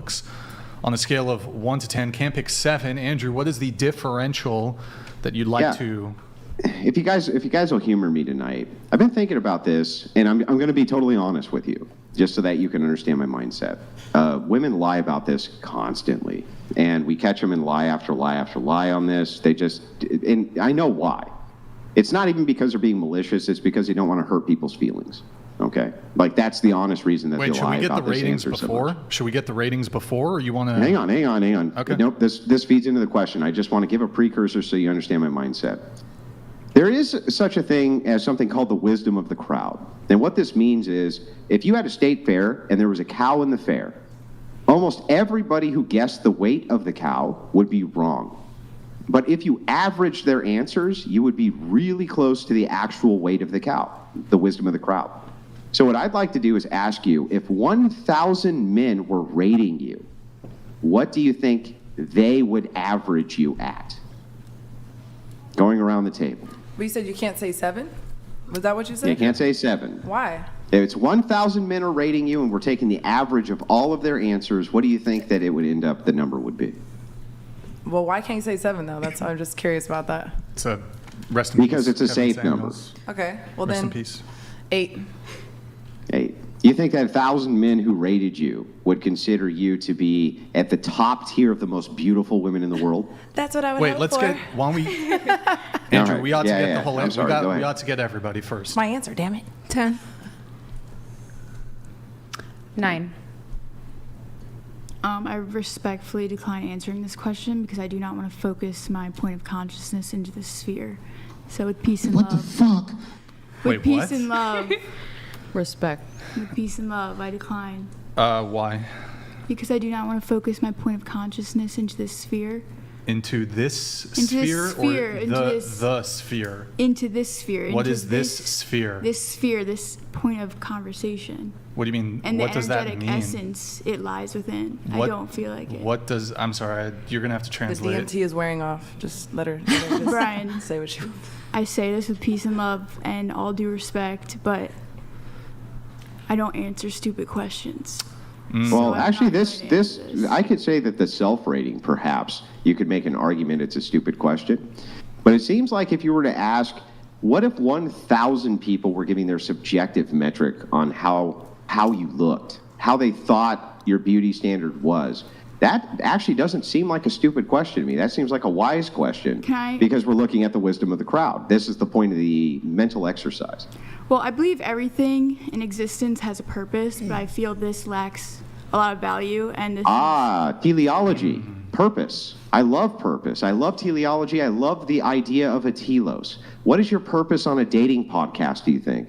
looks. On a scale of 1 to 10, can't pick 7. Andrew, what is the differential that you'd like to... If you guys will humor me tonight, I've been thinking about this, and I'm going to be totally honest with you, just so that you can understand my mindset. Women lie about this constantly, and we catch them in lie after lie after lie on this. And I know why. It's not even because they're being malicious. It's because they don't want to hurt people's feelings. Okay, like that's the honest reason that they lie about this answer so much. Should we get the ratings before, or you want to? Hang on. Okay. Nope. This feeds into the question. I just want to give a precursor so you understand my mindset. There is such a thing as something called the wisdom of the crowd. And what this means is, if you had a state fair and there was a cow in the fair, almost everybody who guessed the weight of the cow would be wrong. But if you averaged their answers, you would be really close to the actual weight of the cow, the wisdom of the crowd. So what I'd like to do is ask you, if 1,000 men were rating you, what do you think they would average you at? Going around the table. But you said you can't say 7? Was that what you said? You can't say 7. Why? If it's 1,000 men are rating you and we're taking the average of all of their answers, what do you think that it would end up, the number would be? Well, why can't you say 7 though? I'm just curious about that. It's a rest in peace. Because it's a safe number. Okay, well Rest then. in peace. 8. 8. You think that 1,000 men who rated you would consider you to be at the top tier of the most beautiful women in the world? That's what I would Wait, hope let's for. get. Why don't we? Andrew, Right. we ought to Yeah, get yeah. the whole. I'm sorry, go ahead. We ought to get everybody first. My answer, damn it. 10. 9. I respectfully decline answering this question because I do not want to focus my point of consciousness into this sphere. So with peace and What love. the fuck? With Wait, peace what? and love. Respect. With peace and love, I decline. Why? Because I do not want to focus my point of consciousness into this sphere. Into this Into this sphere, sphere, or into this- the sphere? Into this sphere. What into is this sphere? This sphere, this point of conversation. What do you mean? And what the does that energetic mean? essence it lies within. I What- don't feel like it. What does? I'm sorry. You're gonna have to The translate. DMT is wearing off. Just let her just Brian. say what you. I say this with peace and love and all due respect, but I don't answer stupid questions. Well, I'm actually, not this going to answer this. I could say that the self-rating, perhaps, you could make an argument it's a stupid question. But it seems like if you were to ask, what if 1,000 people were giving their subjective metric on how you looked, how they thought your beauty standard was? That actually doesn't seem like a stupid question to me. That seems like a wise question. Can I- Because we're looking at the wisdom of the crowd. This is the point of the mental exercise. Well, I believe everything in existence has a purpose, but I feel this lacks a lot of value. And this Teleology, purpose. I love purpose. I love teleology. I love the idea of a telos. What is your purpose on a dating podcast, do you think?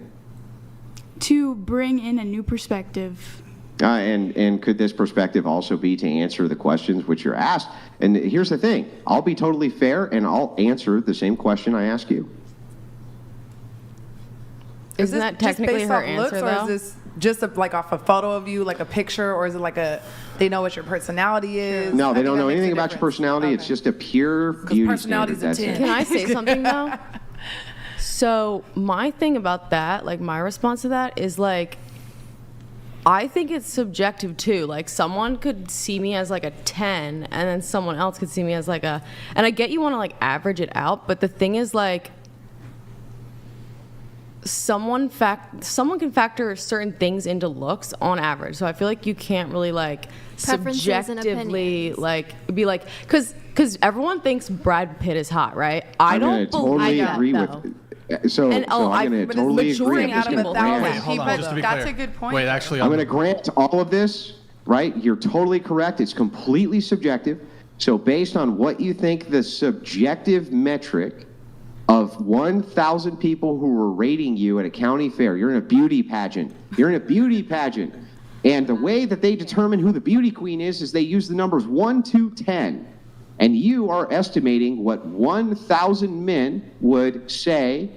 to bring in a new perspective. And could this perspective also be to answer the questions which you're asked? And here's the thing. I'll be totally fair, and I'll answer the same question I ask you. Isn't this that just technically based her off answer, looks, or though? is this just like off a photo of you, like a picture, or is it like they know what your personality is? No, I they think don't that know makes a anything about your difference. personality. It's Okay. just a pure beauty personality's standard. That's a 10. it. Can I say something though? So my thing about that, like my response to that is like, I think it's subjective too. Like someone could see me as like a 10 and then someone else could see me as like a, and I get you want to like average it out, but the thing is like, someone can factor certain things into looks on average. So I feel like you can't really like Preferences and subjectively opinions. like be like, because everyone thinks Brad Pitt is hot, right? I I'm gonna don't believe totally that, agree though. with. So, And, so I'm going but to it's totally agree. majority I'm just out of going to a thousand. grant. Wait, hold on, But just to be that's clear. a good point, Wait, though. actually, I'm going to grant all of this, right? You're totally correct. It's completely subjective. So based on what you think the subjective metric of 1,000 people who were rating you at a county fair, you're in a beauty pageant. You're in a beauty pageant. And the way that they determine who the beauty queen is they use the numbers 1 to 10. And you are estimating what 1,000 men would say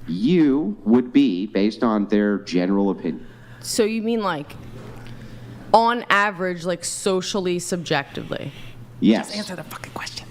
you would be based on their general opinion. So you mean like, on average, like socially subjectively? Yes. Just answer the fucking question.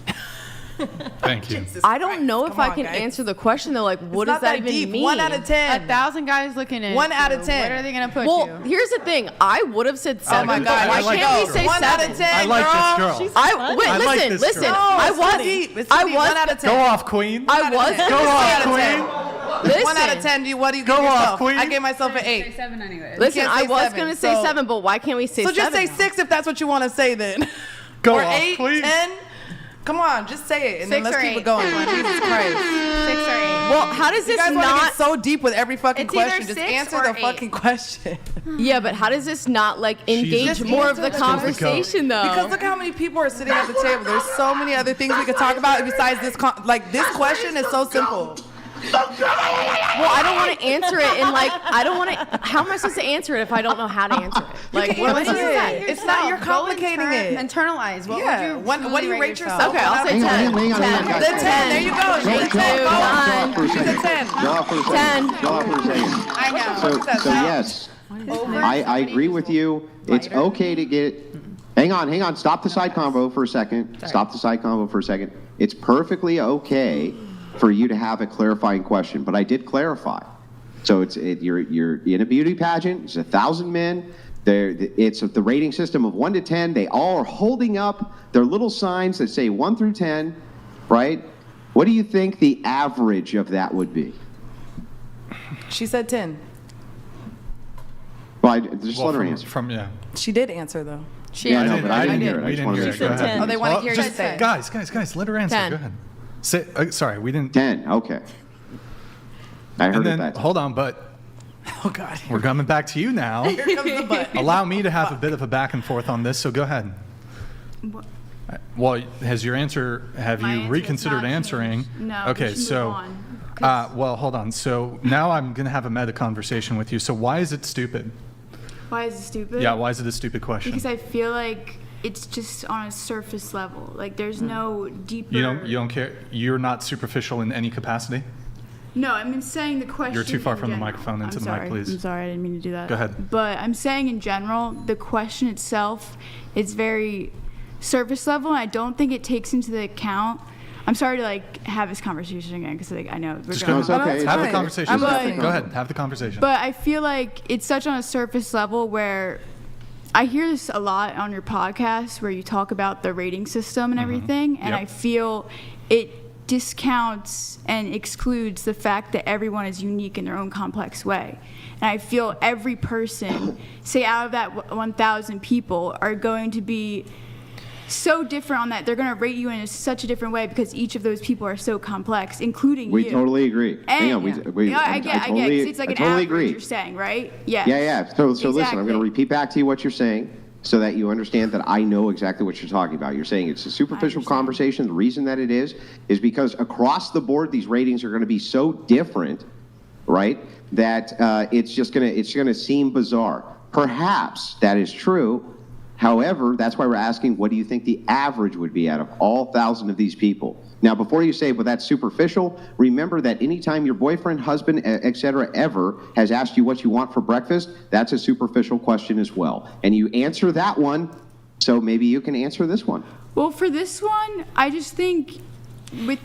Thank you. I don't know if Come I on, can guys. answer the question though. Like, what It's does not that even deep. mean? 1 out of 10. 1,000 guys looking at 1 out you. of 10. What are they gonna put Well, you? here's the thing. I would have said 7. Oh my God! Why I like can't we this say girl. 1 out 7? of 10. I like this girl. She's I wait. I like Listen, this listen. girl. I it's too was. deep. It's I too deep. was. 1 out of 10. Go off, Queen. I was. Go gonna off, say- Queen. Listen. 1 out of 10. What do you Go give off, yourself? Queen. I gave myself an 8. 7 anyways. Listen, can't I say was 7, gonna say so- 7, but why can't we say So 7? just say 6 if that's what you want to say then. Go or off, 8, Queen. 10. Come on, just say it, and then 6 let's or keep 8. it going. Jesus Christ. 6 or 8. Well, how does You this guys want to not? get so deep with every fucking It's either question. Just 6 answer or the 8. fucking question. Yeah, but how does this not like engage Just more of answer the the conversation though? Because look how many people are sitting at the table. There's so many other things we could talk about besides this. This question is so simple. Well, I don't want to answer it, and like I don't want to. How am I supposed to answer it if I don't know how to answer it? Like, what am I answer supposed to it. say? It's not- you're complicating it. Internalize. What Yeah. would What do you rate yourself? Okay, I'll say 10. Hang on, 10. guys. The 10. There you go. She's a 10. Go. Stop for a She's a second. 10. Stop for a second. 10. Stop for a second. I know. So yes, I agree with you. It's okay to get. Hang on. Stop the side convo for a second. Stop the side convo for a second. It's perfectly okay for you to have a clarifying question, but I did clarify. So you're in a beauty pageant. It's 1,000 men. It's the rating system of 1 to 10. They all are holding up their little signs that say 1 through 10, right? What do you think the average of that would be? She said 10. Well, just let her answer. Yeah. She did answer though. Yeah, no, but I didn't hear it. I We just didn't wanted hear to it. make Go sure. ahead. Oh, they want to hear you Just- say. Guys, let her answer. 10. Go ahead. Say, sorry, we didn't. 10, okay. I heard And it then, that. hold on, but Oh God. we're coming back to you now. Here comes the butt. Allow me to have a bit of a back and forth on this, so go ahead. Well, have My you answer has reconsidered not answering? changed. No, Okay, we should move so, on, 'cause- well, hold on. So now I'm going to have a meta conversation with you. So why is it stupid? Why is it stupid? Yeah, why is it a stupid question? Because I feel like it's just on a surface level. Like there's no deeper. You don't care. You're not superficial in any capacity. No, I'm saying the question. You're too far in from the general. microphone. Into I'm the mic, sorry. please. I'm sorry, I didn't mean to do that. Go ahead. But I'm saying in general, the question itself is very surface level, and I don't think it takes into the account. I'm sorry to like have this conversation again because like I know we're Just going. No, it's okay. it's Have the fine. conversation. I'm Go listening. ahead. Have the conversation. But I feel like it's such on a surface level where I hear this a lot on your podcast where you talk about the rating system and everything, and Yep. I feel it discounts and excludes the fact that everyone is unique in their own complex way. And I feel every person, say out of that 1,000 people, are going to be so different on that. They're going to rate you in such a different way because each of those people are so complex, including We you. totally agree. Hang on, And, we, yeah, I get, 'cause it's like I an totally average agree. you're saying, right? Yeah. Yeah. So listen, I'm Exactly. going to repeat back to you what you're saying so that you understand that I know exactly what you're talking about. You're saying it's a superficial understand. conversation. The reason that it is because across the board, these ratings are going to be so different, right? That it's going to seem bizarre. Perhaps that is true. However, that's why we're asking, what do you think the average would be out of all 1,000 of these people? Now, before you say, well, that's superficial, remember that anytime your boyfriend, husband, et cetera, ever has asked you what you want for breakfast, that's a superficial question as well. And you answer that one, so maybe you can answer this one. Well, for this one, I just think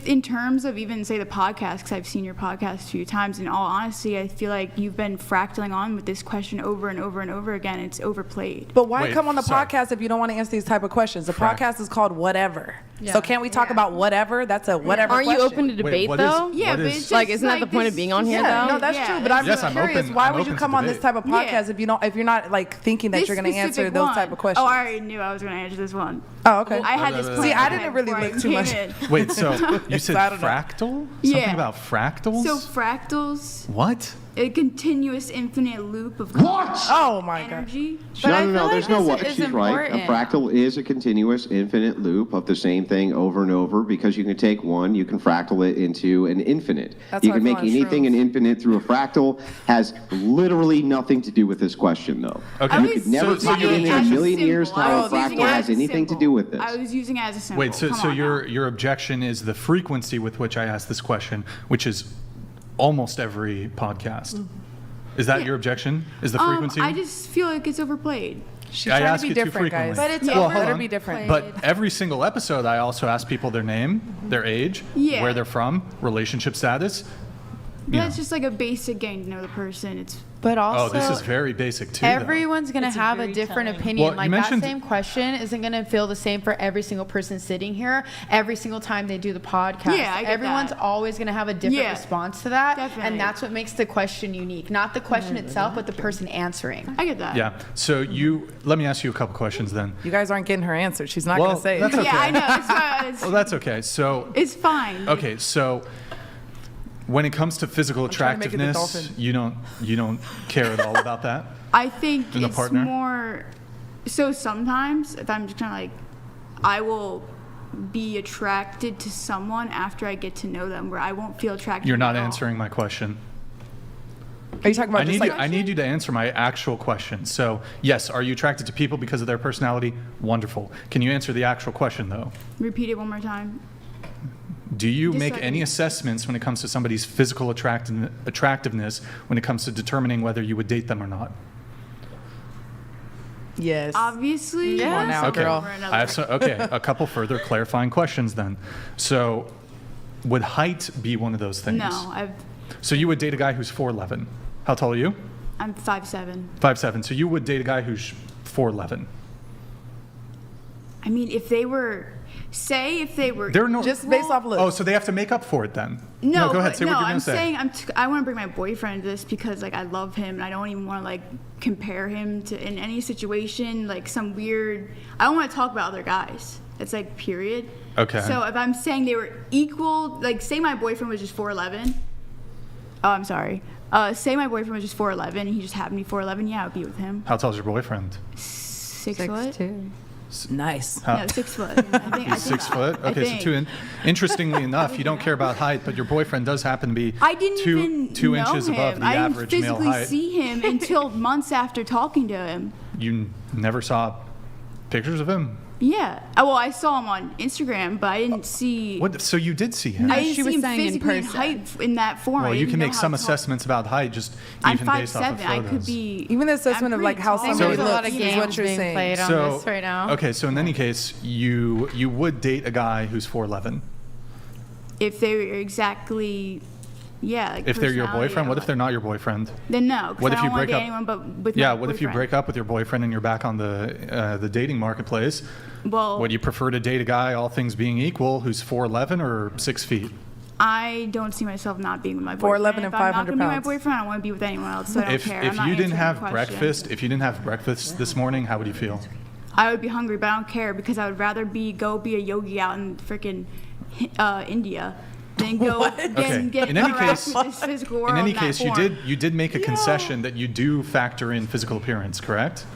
in terms of even say the podcast, because I've seen your podcast a few times, in all honesty, I feel like you've been fractaling on with this question over and over and over again. It's overplayed. But why Wait, come on the sorry. podcast if you don't want to answer these type of questions? The podcast is called Whatever. Yeah. So can't we talk about whatever? That's a whatever Aren't you question. open to debate what is- though? Yeah, What but is- it's just Like, isn't that the point of this- being on here, Yeah, though? no, that's Yeah. true. But I'm Yes, just I'm curious. open- Why I'm would you open to come on this debate. type of podcast if you're not like thinking that This you're going to answer specific those one. type of questions? Oh, I already knew I was going to answer this one. Oh, okay. I had this plan. See, I in my didn't really head look before too I much. came in. Wait, so you said I don't know. fractal? Something Yeah. about fractals? So fractals, What? a continuous infinite loop of Oh my god. energy. But I No, feel like there's no this what. is She's right. A important. fractal is a continuous infinite loop of the same thing over and over because you can take one, you can fractal it into an infinite. That's You how I can feel make on anything shrooms. an infinite through a fractal. Has literally nothing to do with this question, though. Okay. I You was could never so figure you're- in a million years symbol. how I a was using fractal it has as a anything to symbol. do with this. I was using it as a symbol. Wait, so Come so on your now. your objection is the frequency with which I ask this question, which is almost every podcast. Is that your objection? Is the frequency? I just feel like it's overplayed. She's I trying ask to be it too different, guys. frequently. But it's Well, over. hold Let her on. be different. But every single episode, I also ask people their name, their age, Yeah. where they're from, relationship status. But You it's know. just like a basic getting to know the person. It's But also, Oh, this is very basic too. though. everyone's going to have a very different telling. opinion. Well, you Like mentioned- that same question isn't going to feel the same for every single person sitting here every single time they do the podcast. Yeah, I get Everyone's that. always going to have a different Yeah, response to that. definitely. And that's what makes the question unique. Not the question itself, but the person answering. I get that. Yeah. So let me ask you a couple questions then. You guys aren't getting her answer. She's not Well, going to say that's it. okay. Yeah, I know. It's, fine. Well, that's okay. So It's fine. okay, so when it comes to physical trying to make it the attractiveness, dolphin. you don't care at all about that. I think And the it's partner? more. So sometimes, if I'm just kind of like, I will be attracted to someone after I get to know them, where I won't feel attracted. You're not at all. answering my question. Are you talking about just like I need you to answer my actual question. So, yes, are you attracted to people because of their personality? Wonderful. Can you answer the actual question though? Repeat it one more time. Do you Just make so I any can- assessments when it comes to somebody's physical attractiveness when it comes to determining whether you would date them or not? yes? Obviously. Come on now, Okay. girl. Over another. I have a couple further clarifying questions then. So, would height be one of those things? No, So you would date a guy who's 4'11". How tall are you? I'm 5'7". 5'7". So you would date a guy who's 4'11". I mean, if they were, They're no. Just based off looks. Oh, so they have to make up for it then? No, Go ahead. but Say what you're I'm gonna say. saying I want to bring my boyfriend into this because like I love him and I don't even want to like compare him to in any situation like some weird. I don't want to talk about other guys. It's like period. Okay. So if I'm saying they were equal, like say my boyfriend was just 4'11". Oh, I'm sorry. Say my boyfriend was just 4'11" and he just happened to be 4'11". Yeah, I would be with him. How tall is your boyfriend? 6 foot. Nice. No, 6 foot. I think, He's 6 foot. I Okay, so think. interestingly enough, you don't care about height, but your boyfriend does happen to be I didn't even two know inches him. above the I didn't average male physically height. see him until months after talking to him. You never saw pictures of him? Yeah. Well, I saw him on Instagram, but I didn't see. What? So you did see him? I didn't she see was him saying in physically in person. height in that form. Well, I you didn't can know make how some tall- assessments about height just I'm even based off 5'7". of I photos. could be. Even the assessment I'm of like pretty how tall. somebody There's a lot looks of is games what you're being saying. played on So this right now. okay, so in any case, you would date a guy who's 4'11". If they were exactly, yeah. Like If they're your personality boyfriend, or what if they're not your boyfriend? Then no. 'Cause What I if don't you wanna break date up? anyone but with Yeah, my what if you boyfriend. break up with your boyfriend and you're back on the dating marketplace? Well, Would you prefer to date a guy, all things being equal, who's 4'11" or 6 feet? I don't see myself not being with my 4'11" boyfriend. and If I'm not 500 gonna be my pounds. boyfriend, I don't want to be with anyone else. So I don't If care. if I'm not you didn't answering have the question. breakfast this morning, how would you feel? I would be hungry, but I don't care because I would rather go be a yogi out in freaking India than go Okay. get In any harassed case- with this physical world. In any that case, you form. did make a concession that you do factor in physical appearance, correct?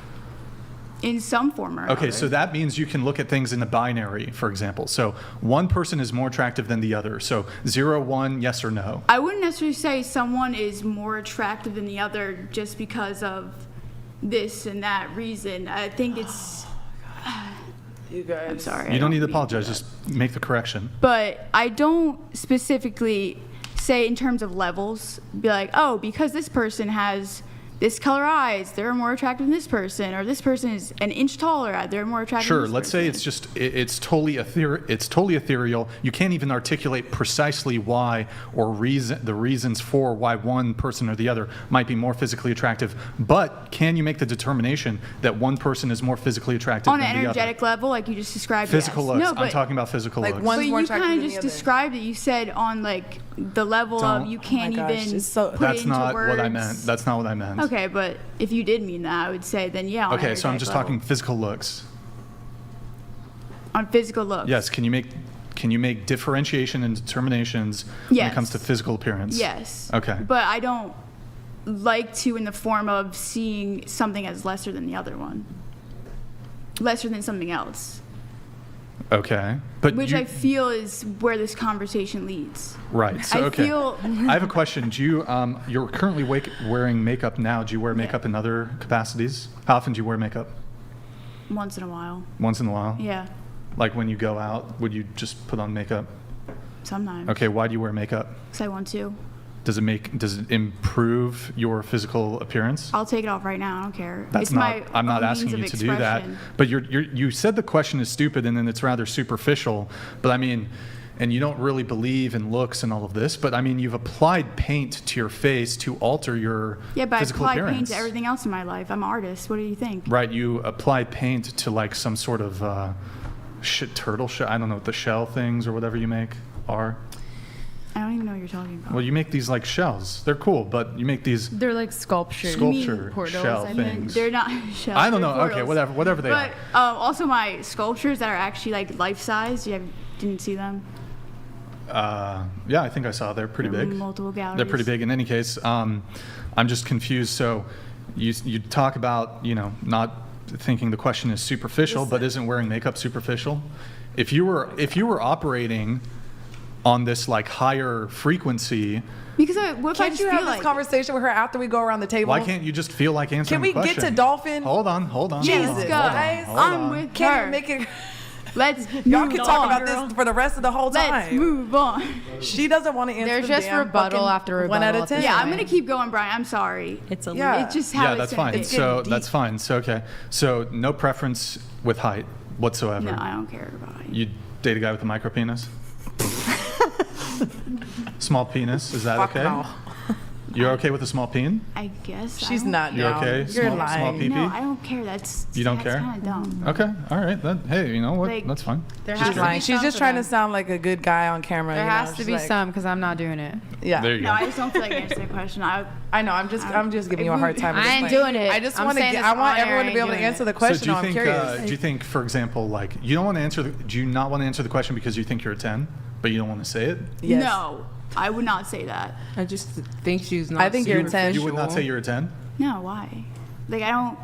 in some form or Okay, another. so that means you can look at things in a binary, for example. So one person is more attractive than the other. So 0, 1, yes or no. I wouldn't necessarily say someone is more attractive than the other just because of this and that reason. I think it's. You guys. I'm sorry. You don't need to mean apologize. that. Just make the correction. But I don't specifically say in terms of levels, be like, oh, because this person has this color eyes, they're more attractive than this person, or this person is an inch taller, they're more attractive Sure. than this Let's say person. it's just it's totally ethereal. You can't even articulate precisely why or the reasons for why one person or the other might be more physically attractive. But can you make the determination that one person is more physically attractive on than an the other? energetic level, like you just described. Physical yes. looks. No, I'm but, talking about physical Like looks. one- but One's more you attractive kind than of the just other. described it. You said on like the level Don't. of you can't gosh, even it's so- put That's it into not words. what I meant. That's not what I meant. Okay, but if you did mean that, I would say then yeah. On Okay, so I'm energetic just level. talking physical looks. on physical looks. Yes. Can you make differentiation and determinations when it Yes. comes to physical appearance? Yes. Okay. But I don't like to in the form of seeing something as lesser than the other one. Lesser than something else. Okay. But Which you, I feel is where this conversation leads. right. So I okay. feel I have a question. Do you you're currently wearing makeup now? Do you wear makeup in other capacities? How often do you wear makeup? once in a while. Once in a while. Yeah. Like when you go out, would you just put on makeup? Sometimes. Okay. Why do you wear makeup? Because I want to. Does it improve your physical appearance? I'll take it off right now. I don't care. That's it's not. my I'm not own asking you means to of do that. expression. But you said the question is stupid, and then it's rather superficial. But I mean, and you don't really believe in looks and all of this. But I mean, you've applied paint to your face to alter your Yeah, but I physical apply appearance. paint to everything else in my life. I'm an artist. What do you think? Right. You apply paint to like some sort of turtle shell. I don't know what the shell things or whatever you make are. I don't even know what you're talking about. Well, you make these like shells. They're cool, but you make these They're like sculptures. sculpture portals, shell I mean, things. They're not shells. I don't they're know. Okay, portals. whatever they But are. also my sculptures that are actually like life size. Didn't see them? Yeah, I think I saw. They're pretty They're big. multiple galleries. They're pretty big. In any case, I'm just confused. So, you talk about not thinking the question is superficial, but isn't wearing makeup superficial? If you were operating on this like higher frequency, Because what if I Can't just you feel have this like conversation with her after we go around the table? why can't you just feel like answering Can we the question? get to Dolphin? Hold on. Jesus, hold on, guys. hold I'm on. with Can't her. even make it. Let's Y'all move can on, talk about girl. this for the rest of the whole time. Let's move on. She doesn't want to answer. There's the just damn rebuttal fucking after 1 out rebuttal of at 10. this Yeah, I'm gonna keep going, Brian. I'm sorry. It's a Yeah. It's just how Yeah, it's that's gonna fine. be. So deep. that's fine. So okay. So no preference with height whatsoever. No, I don't care about it. You date a guy with a micro penis? Small penis, is that Fuck okay? no. You're okay with a small peen? I guess. She's I don't- not. You're down. okay? You're Small lying. pee-pee? No, I don't care. That's You don't care? kind of dumb. Okay, all right. Hey, you know what? Like- That's fine. There She's has to lying. be She's some just for trying them. to sound like a good guy on camera. There you know? has to She's be like- some because I'm not doing it. Yeah. There you No, go. I just don't feel like answering the question. I know. I'm just giving you a hard time. at I this ain't point. doing it. I just I'm want to saying get. this I want on air, everyone to I be ain't able to doing answer it. the question. So I'm curious. do you think, for example, like you don't want to answer? Do you not want to answer the question because you think you're a 10, but you don't want to say it? Yes. No, I would not say that. I just think she's not. I think you're a 10. You would not say you're a 10? No, why? Like I don't.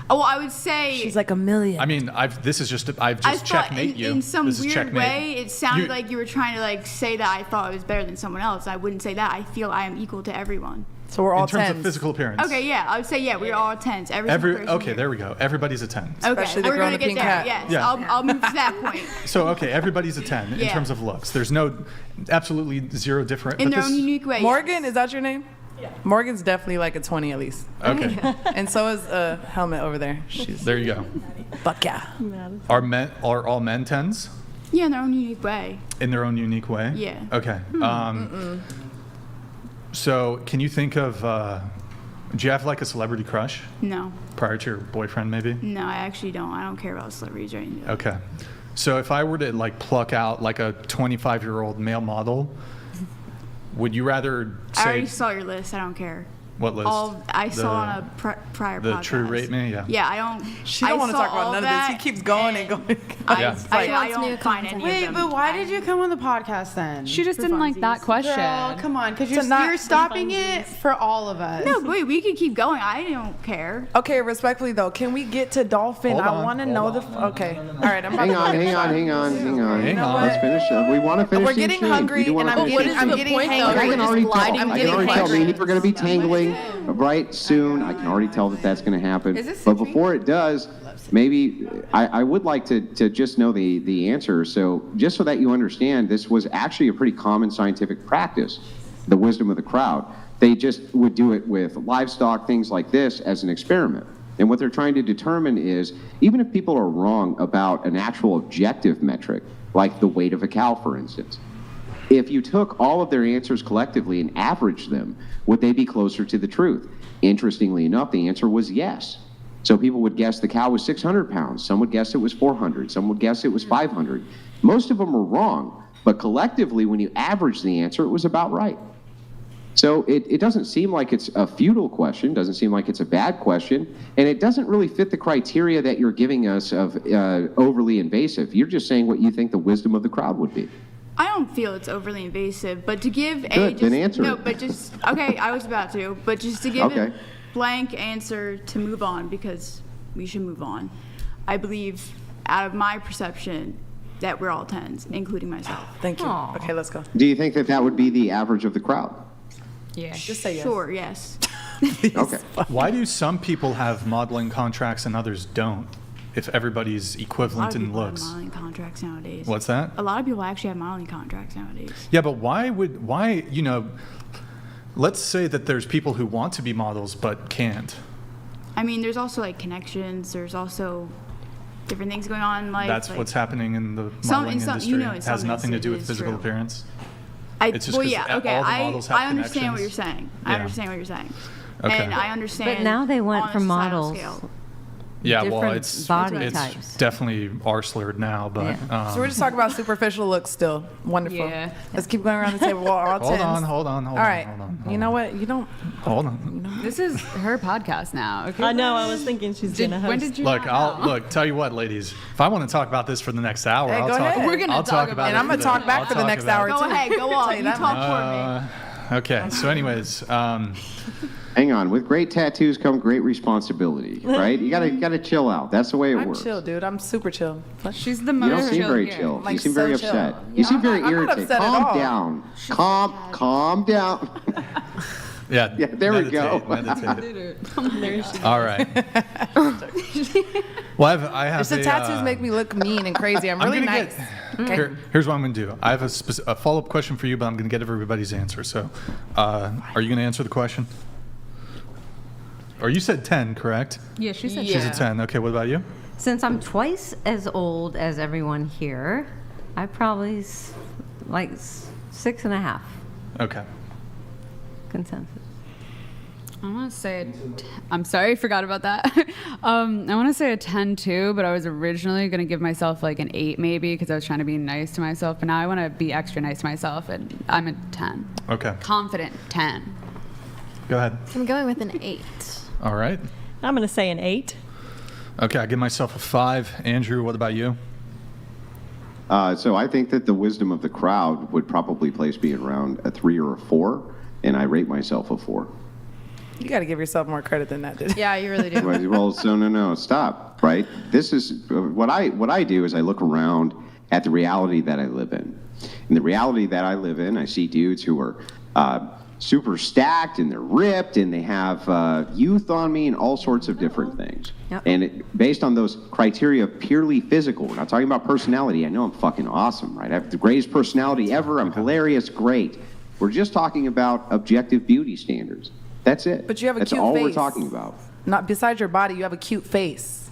Oh, well, I would say. She's like a million. I mean, I've just I thought checkmate you. in some This is weird checkmate. way, it sounded You- like you were trying to like say that I thought I was better than someone else. I wouldn't say that. I feel I am equal to everyone. so we're all in terms 10s. of physical appearance. Okay, yeah, I would say yeah. We're all 10s. Every single person Okay, here. there we go. Everybody's a 10. Okay, Especially the we're girl in gonna the get pink there. hat. Yes, Yeah. I'll move to that point. So okay, everybody's a 10 in Yeah. terms of looks. There's no absolutely zero different. In but their this- own unique way. Morgan, is that your name? Yeah. Morgan's definitely like a 20 at least. Okay, And so is Helmet over there. She's there you go. fuck yeah. Are all men 10s Yeah, in their own unique way. in their own unique way? Yeah. Okay. So can you think of? Do you have like a celebrity crush No, prior to your boyfriend, maybe? no, I actually don't. I don't care about celebrities or anything. Okay. So if I were to like pluck out like a 25-year-old male model, would you rather I say already saw your list. I don't care. what list? I saw on a prior the podcast. True Rate Me? Yeah. Yeah, I don't. She don't I want to saw talk about all none that, of this. He keeps going and going. Yeah. I wants me don't to find content. any Wait, of them. but why did you come on the podcast then? She just For didn't like that funsies. question. Girl, come on, because To not- you're stopping it for all of us. No, wait, we could keep going. I don't care. Okay, respectfully though, can we get to Dolphin? Hold I on, want to hold know on. the. Okay. All right, I'm about Hang to on, go get a hang on, shot. hang on, hang on. Hang on. Let's finish. We want to finish. We're the getting exchange. We hungry, do wanna and I'm finish getting, the I'm exchange. getting point, though? I hangry. can Just already gliding tell. I through can already the tell. Me and questions. Eve are going to be tangling right soon. I can already tell that that's going to happen. Is this But Citrine? before it does, maybe I would like to just know the answer. So just so that you understand, this was actually a pretty common scientific practice, the wisdom of the crowd. They just would do it with livestock, things like this, as an experiment. And what they're trying to determine is, even if people are wrong about an actual objective metric, like the weight of a cow, for instance, if you took all of their answers collectively and averaged them, would they be closer to the truth? Interestingly enough, the answer was yes. So people would guess the cow was 600 pounds. Some would guess it was 400. Some would guess it was 500. Most of them were wrong, but collectively, when you average the answer, it was about right. So it doesn't seem like it's a futile question, doesn't seem like it's a bad question, and it doesn't really fit the criteria that you're giving us of overly invasive. You're just saying what you think the wisdom of the crowd would be. I don't feel it's overly invasive, but to give Good, then answer no, it. but just okay. I was about to, but just to give Okay. a blank answer to move on because we should move on. I believe, out of my perception, that we're all 10s, including myself. Thank you. Okay, let's go. Do you think that that would be the average of the crowd? Yeah. Just say yes. Sure, yes. Okay. Why do some people have modeling contracts and others don't? If everybody's A lot equivalent of in people have looks. modeling contracts nowadays. What's that? A lot of people actually have modeling contracts nowadays. Yeah, but why, Let's say that there's people who want to be models but can't. I mean, there's also like connections. There's also different things going on in life. That's like, what's happening in the Some- modeling in some- industry. you know, in It some has nothing to do with instances, physical true. appearance. I, It's just well, 'cause yeah, okay. all the models have I understand what you're connections. saying. I Yeah. understand what you're saying. Okay. And I understand. But now they want on a for societal models. scale. Yeah, well, different it's body types. it's definitely R-slurred now, but So we're just talking about superficial looks still. Wonderful. Yeah. Let's keep going around the table. We're all hold 10s. on. All right. Hold on. You know what? You don't. Hold on. This is her podcast now. Okay. I know. I was thinking she's gonna host. When did you? Look, not know? tell you what, ladies. If I want to talk about this for the next hour, Hey, I'll go talk. ahead. We're gonna I'll talk talk about about And it I'm gonna for talk back I'll for the talk next about hour it. Go too. ahead. Go Tell on. you You that talk much. for me. Okay. So, anyways, Hang on. With great tattoos come great responsibility, right? You gotta chill out. That's the way it I'm works. chill, dude. I'm super chill. She's the You most don't seem chill very here. chill. Like, You seem so very chill. upset. Yeah, You seem I'm very not irritated. upset at all. Calm down. Calm down. yeah. Yeah, there we go. Meditate. There she All right. Well, I have It's the a, tattoos make me look mean and crazy. I'm I'm really gonna nice. Here's what I'm going to do. I have a follow-up question for you, but I'm going to get everybody's answer. So, are you going to answer the question? Or you said 10, correct? Yeah, she said. She's a 10. Okay, what about you? Since I'm twice as old as everyone here, I probably like 6.5 Okay. consensus. I want to say. I'm sorry, I forgot about that. I want to say a 10 too, but I was originally going to give myself like an 8 maybe because I was trying to be nice to myself. But now I want to be extra nice to myself, and I'm a 10. Okay. Confident 10. Go ahead. I'm going with an 8. All right. I'm gonna say an 8. Okay, I give myself a 5. Andrew, what about you? So I think that the wisdom of the crowd would probably place me around a 3 or a 4, and I rate myself a 4. You got to give yourself more credit than that, dude. Yeah, you really do. Well, so no, stop. Right? This is what I do is I look around at the reality that I live in. In the reality that I live in, I see dudes who are super stacked and they're ripped and they have youth on me and all sorts of different things. Yep. And based on those criteria of purely physical, we're not talking about personality. I know I'm fucking awesome, right? I have the greatest personality ever. I'm hilarious, great. We're just talking about objective beauty standards. That's it. But you have a That's cute all we're face. talking about. Not besides your body, you have a cute face.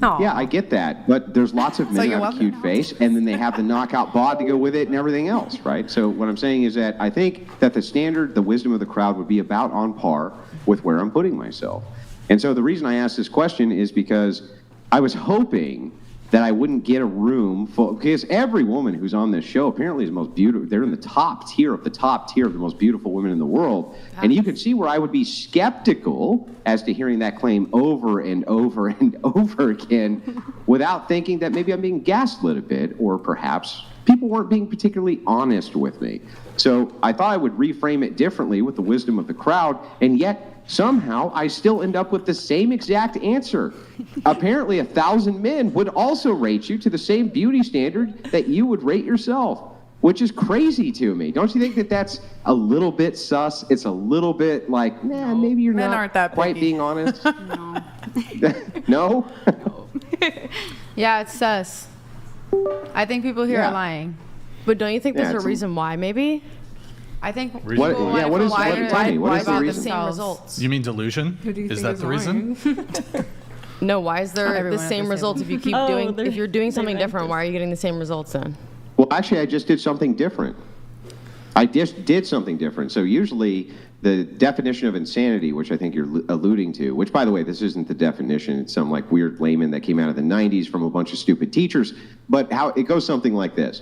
Oh, Yeah, I get that, but there's lots of men you're who have a welcome. cute face, and then they have the knockout bod to go with it and everything else, right? So what I'm saying is that I think that the standard, the wisdom of the crowd would be about on par with where I'm putting myself. And so the reason I asked this question is because I was hoping that I wouldn't get a room full, because every woman who's on this show apparently is the most beautiful. They're in the top tier of the most beautiful women in the world. And you can see where I would be skeptical as to hearing that claim over and over and over again without thinking that maybe I'm being gaslit a bit, or perhaps people weren't being particularly honest with me. So I thought I would reframe it differently with the wisdom of the crowd, and yet somehow I still end up with the same exact answer. Apparently 1,000 men would also rate you to the same beauty standard that you would rate yourself, which is crazy to me. Don't you think that that's a little bit sus? It's a little bit like, nah, maybe you're Men not aren't that quite picky. being honest. No. No? Yeah, it's sus. I think people here Yeah. are lying. But don't you think Yeah, there's it's a reason why maybe? I think What, people yeah, want what to is, lie what, tell me, what is the about reason? Same themselves. results. You mean delusion? Who do you Is think that is the reason? lying? No, why is there Everyone the at same this results if you keep Oh, doing, they're- if you're doing something they're different, why are you getting the same results then? Well, actually, I just did something different. I just did something different. So usually the definition of insanity, which I think you're alluding to, which, by the way, this isn't the definition. It's some like weird layman that came out of the 90s from a bunch of stupid teachers. But how it goes something like this.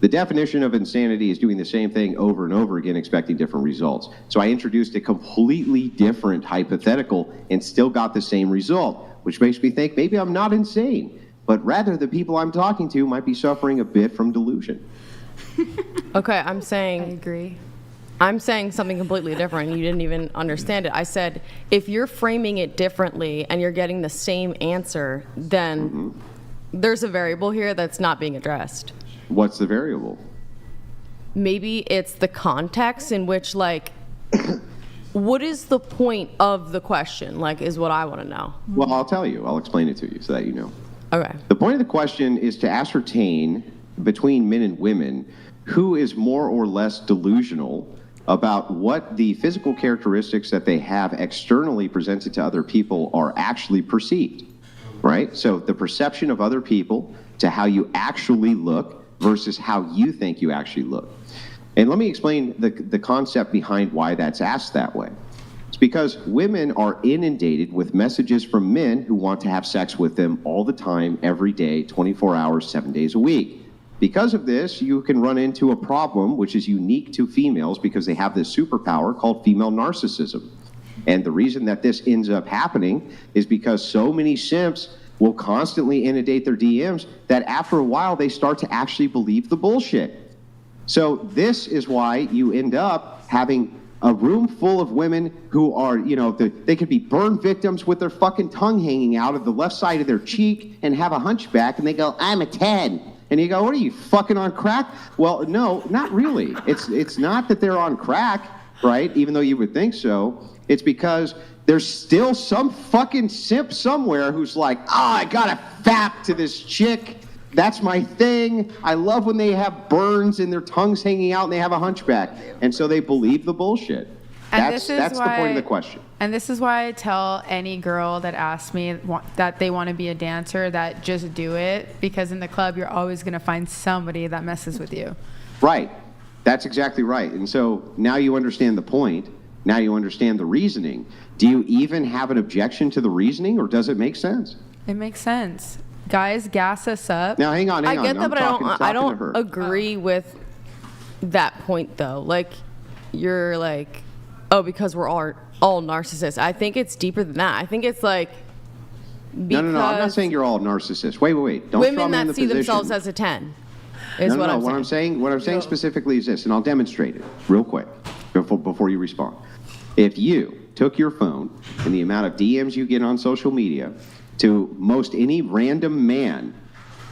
The definition of insanity is doing the same thing over and over again, expecting different results. So I introduced a completely different hypothetical and still got the same result, which makes me think maybe I'm not insane, but rather the people I'm talking to might be suffering a bit from delusion. Okay, I agree. I'm saying something completely different. You didn't even understand it. I said, if you're framing it differently and you're getting the same answer, then there's a variable here that's not being addressed. What's the variable? Maybe it's the context in which, like, what is the point of the question, like, is what I want to know. Well, I'll tell you. I'll explain it to you so that you know. Okay. The point of the question is to ascertain between men and women who is more or less delusional about what the physical characteristics that they have externally presented to other people are actually perceived, right? So the perception of other people to how you actually look versus how you think you actually look. And let me explain the concept behind why that's asked that way. It's because women are inundated with messages from men who want to have sex with them all the time, every day, 24 hours, 7 days a week. Because of this, you can run into a problem which is unique to females because they have this superpower called female narcissism. And the reason that this ends up happening is because so many simps will constantly inundate their DMs that after a while they start to actually believe the bullshit. So this is why you end up having a room full of women who are, they could be burn victims with their fucking tongue hanging out of the left side of their cheek and have a hunchback, and they go, I'm a 10. And you go, what are you, fucking on crack? Well, no, not really. It's not that they're on crack, right? Even though you would think so. It's because there's still some fucking simp somewhere who's like, I gotta fap to this chick. That's my thing. I love when they have burns and their tongues hanging out and they have a hunchback. And so they believe the bullshit. That's the point of the question. And this is why I tell any girl that asks me that they want to be a dancer that just do it, because in the club you're always going to find somebody that messes with you. Right. That's exactly right. And so now you understand the point. Now you understand the reasoning. Do you even have an objection to the reasoning, or does it make sense? It makes sense. Guys, gas us up. Now hang on. I get that, I'm but talking I to don't her. agree with that point though. Like, you're like, oh, because we're all narcissists. I think it's deeper than that. I think it's like, No. I'm not saying you're all narcissists. Wait. Don't women throw me in that the see position. themselves as a 10 is No. what I'm saying. What I'm saying specifically is this, and I'll demonstrate it real quick before you respond. If you took your phone and the amount of DMs you get on social media to most any random man,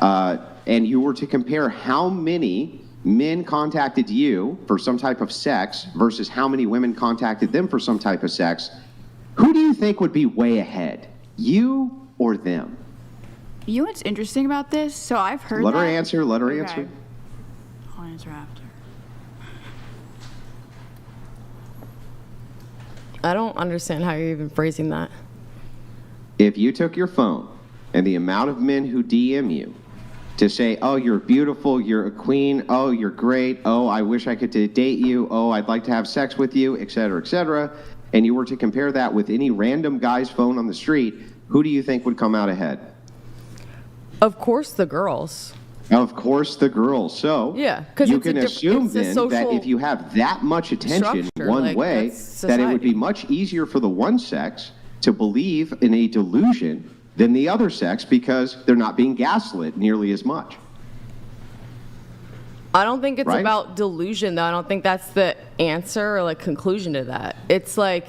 and you were to compare how many men contacted you for some type of sex versus how many women contacted them for some type of sex, who do you think would be way ahead? You or them? You know what's interesting about this? So I've heard Let her that- answer. Okay. I'll answer after. I don't understand how you're even phrasing that. If you took your phone and the amount of men who DM you to say, oh, you're beautiful, you're a queen, oh, you're great, oh, I wish I could date you, oh, I'd like to have sex with you, et cetera, and you were to compare that with any random guy's phone on the street, who do you think would come out ahead? Of course, the girls. Of course, the girls. So Yeah, 'cause you it's a can diff- assume it's a then that social if you have that much attention structure, one like, way, that's that it would be society. much easier for the one sex to believe in a delusion than the other sex because they're not being gaslit nearly as much. I don't think it's Right? about delusion, though. I don't think that's the answer or like conclusion to that. It's like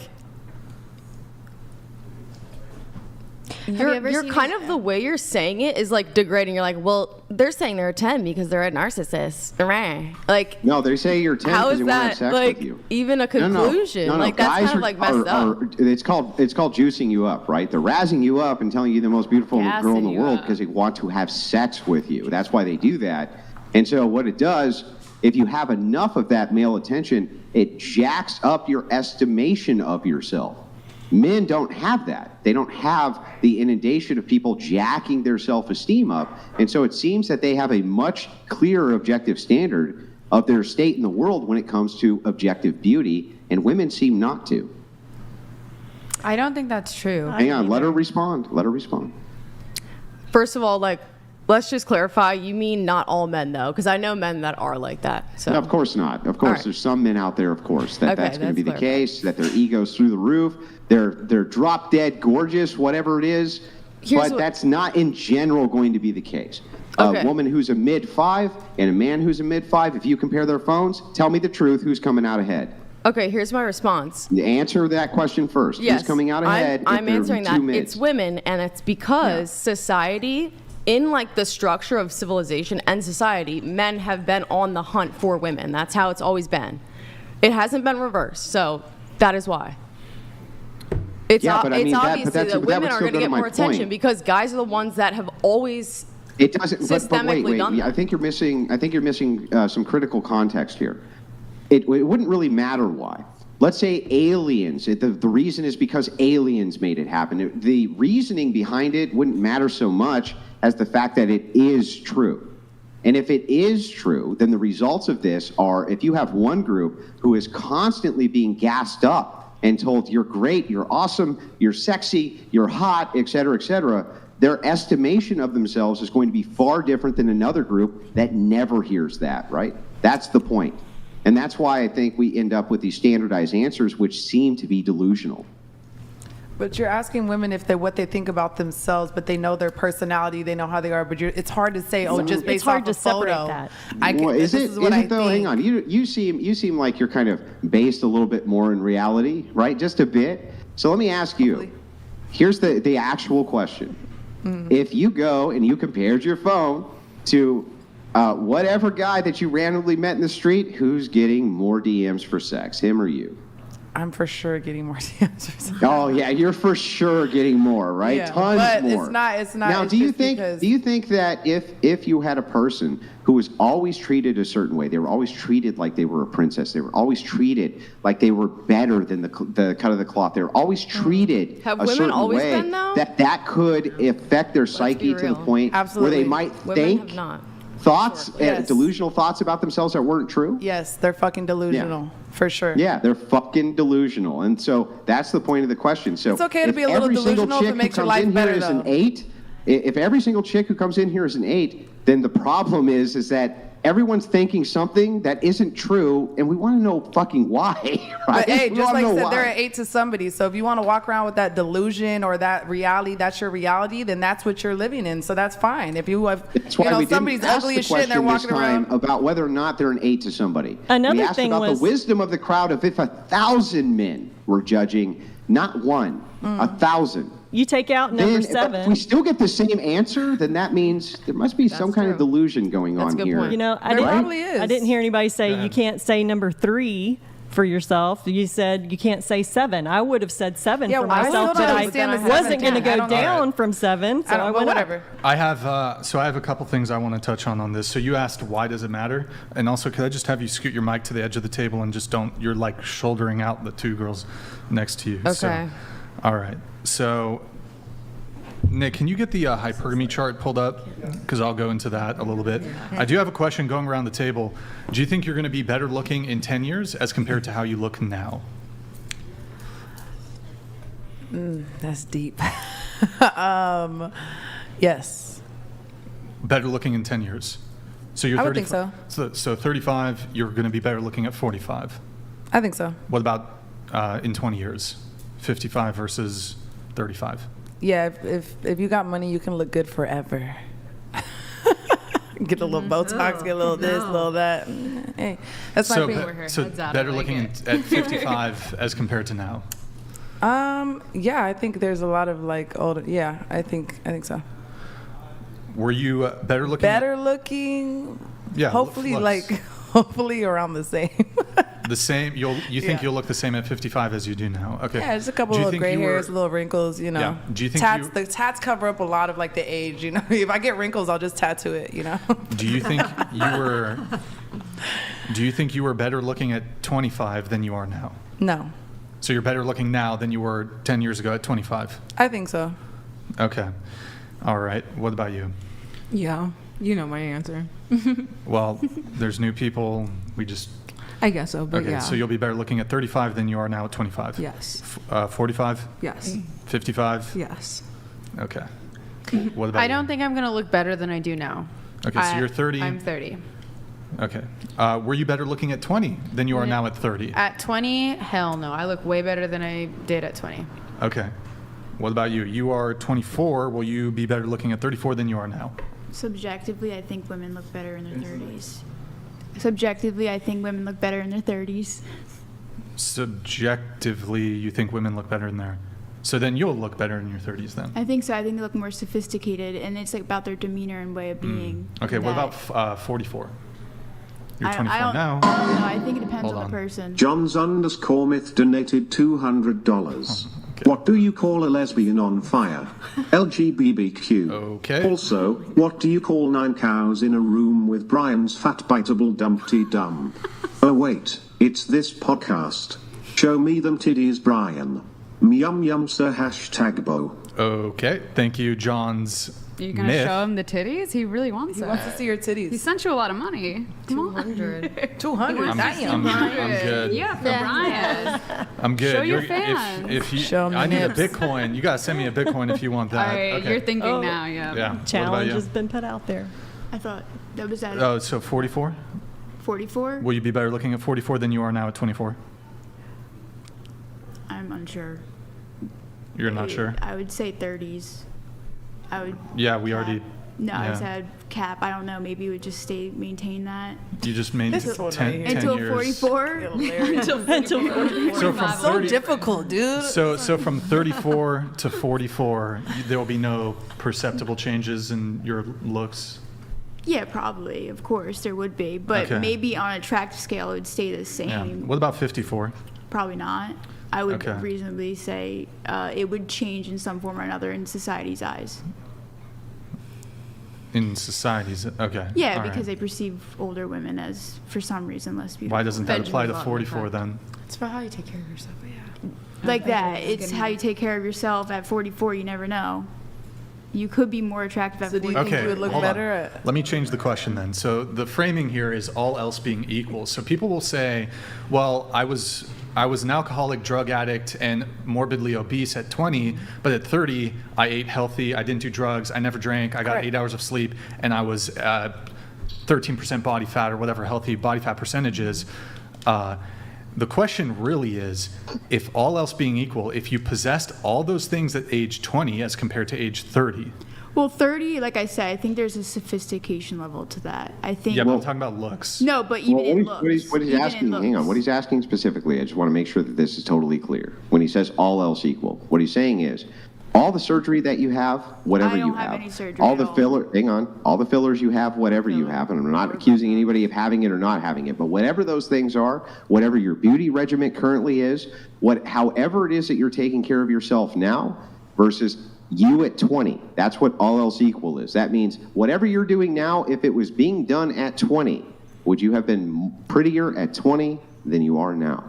you're ever seen kind of the way you're saying it is like degrading. You're like, well, they're saying they're a 10 because they're a narcissist. Hooray. Like, No, they say you're 10 how because is they want to have that sex like with you. even a conclusion? No. Like, that's Guys kind of like messed up. it's called juicing you up, right? They're razzing you up and telling you the most beautiful girl in Gassing the you world up. because they want to have sex with you. That's why they do that. And so what it does, if you have enough of that male attention, it jacks up your estimation of yourself. Men don't have that. They don't have the inundation of people jacking their self-esteem up. And so it seems that they have a much clearer objective standard of their state in the world when it comes to objective beauty, and women seem not to. I don't think that's true. Hang on, let her respond. First of all, like, let's just clarify. You mean not all men, though? Because I know men that are like that. So No, of course not. Of course, All right. there's some men out there, of course, Okay, that's going to be that's the case, that their ego's through the roof, they're drop dead gorgeous, whatever it is, Here's but what- that's not in general going to be the case. Okay. A woman who's a mid-5 and a man who's a mid-5, if you compare their phones, tell me the truth, who's coming out ahead? Okay, here's my response. Answer that question first. Yes, Who's coming out ahead? I'm if answering they're that. two mids? It's women, and it's because society, in like the structure of civilization and society, men have been on the hunt for women. That's how it's always been. It hasn't been reversed, so that is why. It's, Yeah, but I mean, that- obviously but that's- that but that women would are still going to go to get my more attention point. because guys are the ones that have always. It doesn't. But systemically wait. done that. I think you're missing some critical context here. it wouldn't really matter why. Let's say aliens. The reason is because aliens made it happen. The reasoning behind it wouldn't matter so much as the fact that it is true. And if it is true, then the results of this are, if you have one group who is constantly being gassed up and told you're great, you're awesome, you're sexy, you're hot, et cetera, their estimation of themselves is going to be far different than another group that never hears that, right? That's the point. And that's why I think we end up with these standardized answers, which seem to be delusional. But you're asking women if what they think about themselves, but they know their personality, they know how they are. But it's hard to say, oh, just based off a photo. That. Is it though? Hang on, you seem like you're kind of based a little bit more in reality, right? Just a bit. So let me ask you. Here's the actual question: If you go and you compared your phone to whatever guy that you randomly met in the street, who's getting more DMs for sex, him or you? I'm for sure getting more DMs. Oh yeah, you're for sure getting more, right? Yeah, Tons but more. It's not. Now, it's do you just think that if you had a person who was always treated a certain way, they were always treated like they were a princess, they were always treated like they were better than the cut of the cloth, they were always treated Have a women certain always way, been, though? that could affect their psyche to the real. point Absolutely. where they might Women think have not. thoughts, Yes. delusional thoughts about themselves that weren't true? Yes, they're fucking delusional, for sure. Yeah, they're fucking delusional. And so that's the point of the question. So It's okay to if be a little every single delusional if it chick who makes your comes life in here better, is an though. 8, if every single chick who comes in here is an 8, then the problem is that everyone's thinking something that isn't true, and we want to know fucking why, right? But hey, We just wanna like I know said, why. they're an 8 to somebody. So if you want to walk around with that delusion or that reality, that's your reality, then that's what you're living in. So that's fine. If you have, That's why we somebody's didn't ask ugly the as shit and they're question this walking time around. about whether or not they're an 8 to somebody. Another we asked thing about was- the wisdom of the crowd of if 1,000 men were judging, not one, 1,000. You take out number Then, seven. if we still get the same answer, then that means there must be some kind of true. delusion going That's a on good here. point. You know, I There didn't, probably is. I didn't hear anybody say Go you ahead. can't say number 3 for yourself. You said you can't say 7. I would have said 7 Yeah, for well, I myself, still but don't I understand the wasn't going to 17. I go don't know. down from 7, so I I, don't know, went up. whatever. I have a couple things I want to touch on this. So you asked why does it matter, and also could I just have you scoot your mic to the edge of the table and just don't, you're like shouldering out the two girls next to you. So, Okay. all right. So Nick, can you get the hypergamy chart pulled up? Because I'll go into that a little bit. I do have a question going around the table. Do you think you're going to be better looking in 10 years as compared to how you look now? That's deep. Yes. Better looking in 10 years. So you're I would think so. So 35, you're going to be better looking at 45. I think so. What about in 20 years? 55 versus 35. Yeah, if you got money, you can look good forever. Get a little Botox, get a little this, a little that. Hey, that's my So, opinion. so Heads up, better I like looking it. at 55 as compared to now. Yeah, I think there's a lot of like older. Yeah, I think so. Were you better looking? Better looking. Yeah. Hopefully, looks. hopefully around the same. The same. You think Yeah. you'll look the same at 55 as you do now? Okay. Yeah, just a couple Do you little think gray you were- hairs, little wrinkles, you know. Yeah. Do you think tats? you- The tats cover up a lot of like the age, you know. If I get wrinkles, I'll just tattoo it, you know. Do you think you were? Do you think you were better looking at 25 than you are now? No, So you're better looking now than you were 10 years ago at 25. I think so. Okay. All right. What about you? Yeah, you know my answer. Well, there's new people. We just. I guess so, but Okay. yeah. So you'll be better looking at 35 than you are now at 25. Yes. 45. Yes. 55. Yes. Okay. What about I you? don't think I'm going to look better than I do now. Okay, so you're 30. I'm 30. Okay. Were you better looking at 20 than you are now at 30? At 20, hell no. I look way better than I did at 20. Okay. What about you? You are 24. Will you be better looking at 34 than you are now? Subjectively, I think women look better in their 30s. Subjectively, I think women look better in their 30s. Subjectively, you think women look better in their. So then you'll look better in your 30s then. I think so. I think they look more sophisticated, and it's like about their demeanor and way of being. Okay. What that- about 44? You're I 24 don't, now. I don't know. I think it depends Hold on on. the person. John's_myth donated $200. What do you call a lesbian on fire? LGBTQ. Okay. Also, what do you call 9 cows in a room with Brian's fat biteable dumpty dum? Oh wait, it's this podcast. Show me them titties, Brian. Yum yum sir #bo. Okay. Thank you, John's You gonna myth. show him the titties? He really wants it. He wants to see your titties. He sent you a lot of money. Come on. 200. 200. I'm good. Yeah, for Brian. I'm good. Show your You're- fans. If you, Show me I need nips. a Bitcoin. You gotta send me a Bitcoin if you want that. All right, Okay. you're thinking Oh. now, yeah. Yeah. What about Challenge you? has been put out there. I thought that was at Oh, so 44? 44. Will you be better looking at 44 than you are now at 24? I'm unsure. You're not sure? I would say 30s. I would. Yeah, we cap. already. No, I yeah. said cap. I don't know. Maybe it would just maintain that You just made This is what I 10, hear. 10 until years. 44. Hilarious. So from So 30, difficult, dude. so from 34 to 44, there will be no perceptible changes in your looks. Yeah, probably. Of course, there would be, but Okay. maybe on a attractive scale, it would stay the Yeah. same. What about 54? Probably not. I would Okay. reasonably say it would change in some form or another in society's eyes. In societies, okay. Yeah, all because right. they perceive older women as, for some reason, less beautiful. Why doesn't that apply to Benjamin's 44 on then? It's about how you take care of yourself. Yeah. Like that. It's how you take care of yourself at 44. You never know. You could be more attractive at So do you 44. think you would look hold on. better at? Let me change the question then. So the framing here is all else being equal. So people will say, well, I was an alcoholic, drug addict, and morbidly obese at 20, but at 30, I ate healthy, I didn't do drugs, I never drank, I got Correct. 8 hours of sleep, and I was 13% body fat or whatever healthy body fat percentage is. The question really is, if all else being equal, if you possessed all those things at age 20 as compared to age 30, Well, 30, like I said, I think there's a sophistication level to that. I think. yeah, but I'm talking about looks. No, but even in looks. What he's even in asking, hang on, looks. what he's asking specifically, I just want to make sure that this is totally clear. When he says all else equal, what he's saying is, all the surgery that you have, whatever I don't you have have, any surgery all at the all. filler, hang on, all the fillers you have, whatever you have, and I'm not accusing anybody of having it or not having it, but whatever those things are, whatever your beauty regimen currently is, however it is that you're taking care of yourself now versus you at 20, that's what all else equal is. That means whatever you're doing now, if it was being done at 20, would you have been prettier at 20 than you are now?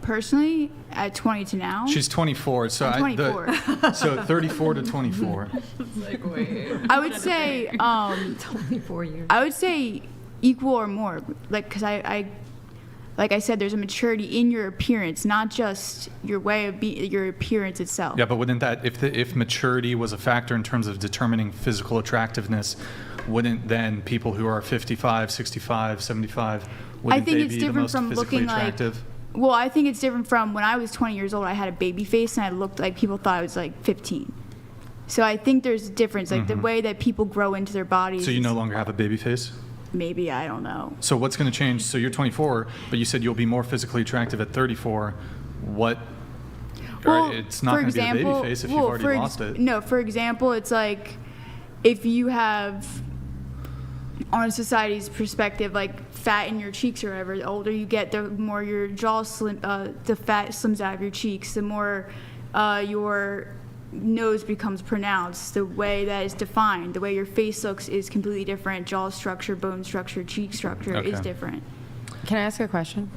Personally, at 20 to now. She's 24, so I'm 24. so 34 to 24. I would say, 24 years. I would say equal or more, like, because like I said, there's a maturity in your appearance, not just your way of your appearance itself. Yeah, but wouldn't that, if maturity was a factor in terms of determining physical attractiveness, wouldn't then people who are 55, 65, 75, wouldn't think they it's be the different most from physically looking like- attractive? Well, I think it's different from when I was 20 years old, I had a baby face and I looked like people thought I was like 15. So I think there's a difference, like the way that people grow into their bodies. So you no is- longer have a baby face? Maybe, I don't know. So what's going to change? So you're 24, but you said you'll be more physically attractive at 34. What? Well, it's not for going to be a baby example- face if well, you've already for lost it. No, for example, it's like if you have, on a society's perspective, like fat in your cheeks or whatever, the older you get, the more your jaw the fat slims out of your cheeks, the more your nose becomes pronounced, the way that is defined, the way your face looks is completely different. Jaw structure, bone structure, cheek structure is Okay. different. Can I ask a question?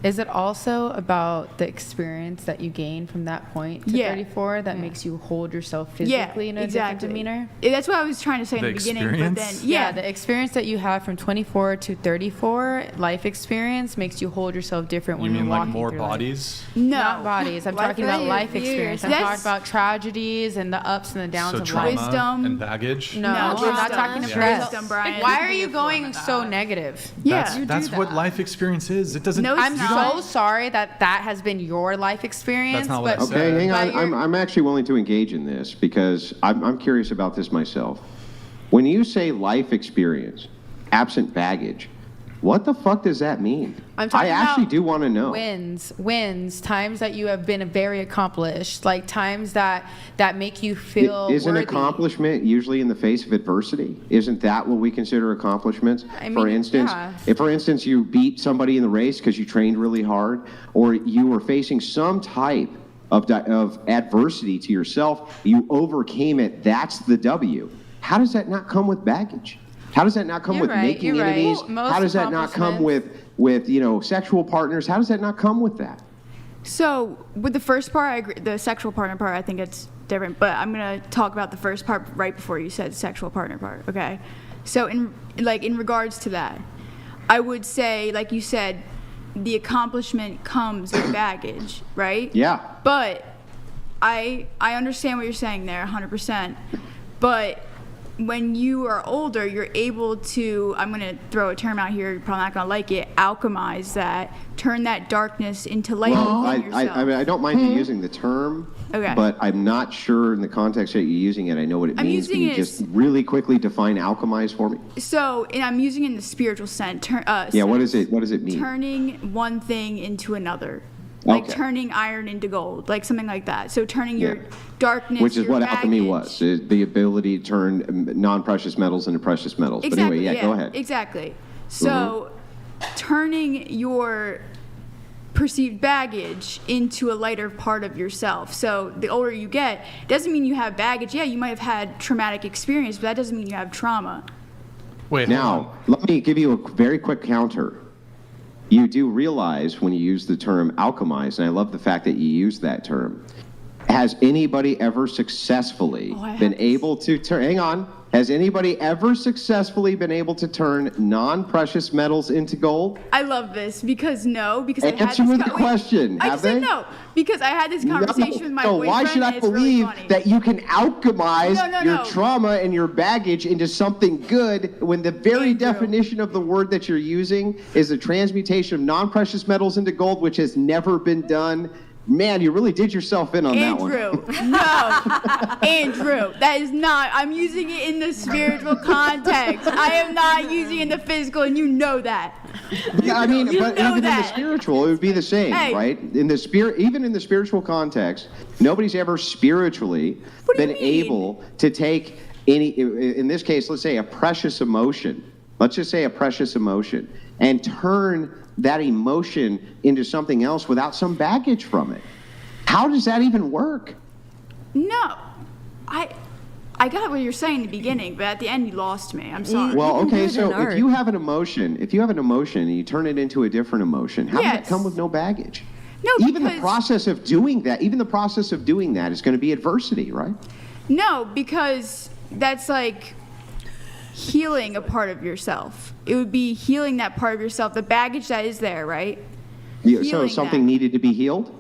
Is it also about the experience that you gain from that point to Yeah. 34 that makes you hold yourself physically in a different demeanor? That's what I was trying to say in The the beginning, but then experience? Yeah, the experience that you have from 24 to 34, life experience, makes you hold yourself different You when mean you're like walking more through life. bodies? No. Not bodies. I'm Life talking about life experience. experience. I'm That's- talking about tragedies and the ups and the downs So of trauma life. Wisdom. and baggage? No, No, I'm not wisdom. talking Yeah. about Wisdom, Brian. Why are you going so negative? Yeah. That's what life experience is. It doesn't. No, it's I'm not. so sorry that has been your life experience. That's not what I but said. Okay, hang on. But you're- I'm actually willing to engage in this because I'm curious about this myself. When you say life experience, absent baggage, What the fuck does that mean? I'm talking I actually about do want to know. wins, times that you have been very accomplished, like times that make you feel Isn't worthy. accomplishment usually in the face of adversity? Isn't that what we consider accomplishments? I mean, for instance, yeah. if for instance you beat somebody in the race because you trained really hard, or you were facing some type of adversity to yourself, you overcame it, that's the W. How does that not come with baggage? How does that not come You're with right, making you're right. enemies? Well, most How does that not come with sexual partners? How does that not come with that? So with the first part, I agree. The sexual partner part, I think it's different. But I'm gonna talk about the first part right before you said sexual partner part. Okay. So in regards to that, I would say, like you said, the accomplishment comes with baggage, right? Yeah. But I understand what you're saying there, 100%. But when you are older, you're able to, I'm going to throw a term out here, you're probably not going to like it, alchemize that, turn that darkness into light Well, within yourself. I mean, I don't mind you using the term, Okay. but I'm not sure in the context that you're using it, I know what it I'm means. Can using you it just as- really quickly define alchemize for me? So, and I'm using it in the spiritual sense. Yeah, what is it? What does it mean? Turning one thing into another. Like Okay. turning iron into gold, like something like that. So turning your Yeah. darkness, Which is your what alchemy baggage- was, the ability to turn non-precious metals into precious metals. Exactly, but anyway, yeah, go ahead. Exactly. So turning your perceived baggage into a lighter part of yourself. So the older you get, doesn't mean you have baggage. Yeah, you might have had traumatic experience, but that doesn't mean you have trauma. Wait, hold on. Now, let me give you a very quick counter. You do realize when you use the term alchemize, and I love the fact that you use that term. Has anybody ever successfully been able to turn, hang on, has anybody ever successfully been able to turn non-precious metals into gold? I love this because I had this Answer the question, I have just said they? no because I had this conversation with my so boyfriend. why should I and it's really believe funny. that you can alchemize your No. trauma and your baggage into something good when the very definition of the word that you're using is the transmutation of non-precious metals into gold, which has never been done? Man, you really did yourself in on that one. Andrew, that is not. I'm using it in the spiritual context. I am not using it in the physical, and you know that. Yeah, I mean, but know even in the that. spiritual, it would be the same, Hey. right? In the spirit, even in the spiritual context, nobody's ever spiritually been able to take any. In this case, let's say a precious emotion. Let's just say a precious emotion, and turn that emotion into something else without some baggage from it. How does that even work? No, I got what you're saying in the beginning, but at the end you lost me. I'm sorry. Well, okay, so if you have an emotion, and you turn it into a different emotion, how does that Yes. come with no baggage? No, even the because- process of doing that is going to be adversity, right? No, because that's like healing a part of yourself. It would be healing that part of yourself, the baggage that is there, right? So Healing something that. needed to be healed?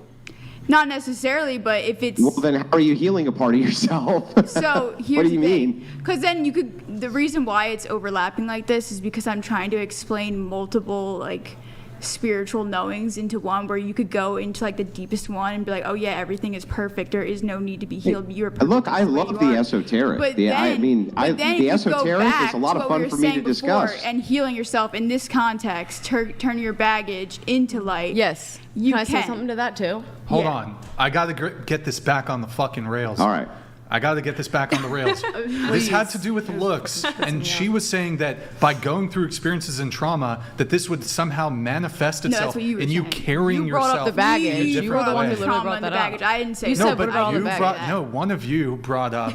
Not necessarily, but if it's Well, then how are you healing a part of yourself? so here's What do you the thing. mean? Because then you could. The reason why it's overlapping like this is because I'm trying to explain multiple like spiritual knowings into one, where you could go into like the deepest one and be like, oh yeah, everything is perfect. There is no need to be healed. You're perfect. Look, I just the way love you the are. esoteric. But The then if you go esoteric back is a lot to of what we fun were for me to saying before discuss. And healing yourself in this context, turn your baggage into light. Yes. You Can I say something to that too? Hold on. I got to get this back on the fucking rails. All right. I got to get this back on the rails. This had to do with looks, and she was saying that by going through experiences and trauma, that this would somehow manifest No, that's itself what you were in you saying. carrying You brought up yourself the baggage. in a You different were the one way. who literally Trauma brought and the that up. baggage. I didn't say You that. said No, put it all but in you the bag. brought one of you brought up.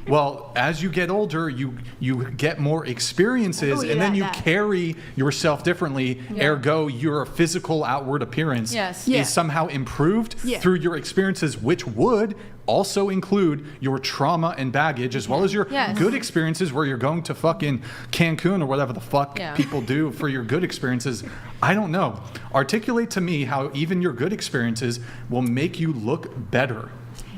Well, as you get older, you get more experiences, Oh, yeah, and then you that. carry yourself differently. Ergo, your physical outward appearance Yes. Yeah. is somehow improved Yeah. through your experiences, which would also include your trauma and baggage, as well as your Yes. good experiences where you're going to fucking Cancun or whatever the fuck Yeah. people do for your good experiences. I don't know. Articulate to me how even your good experiences will make you look better.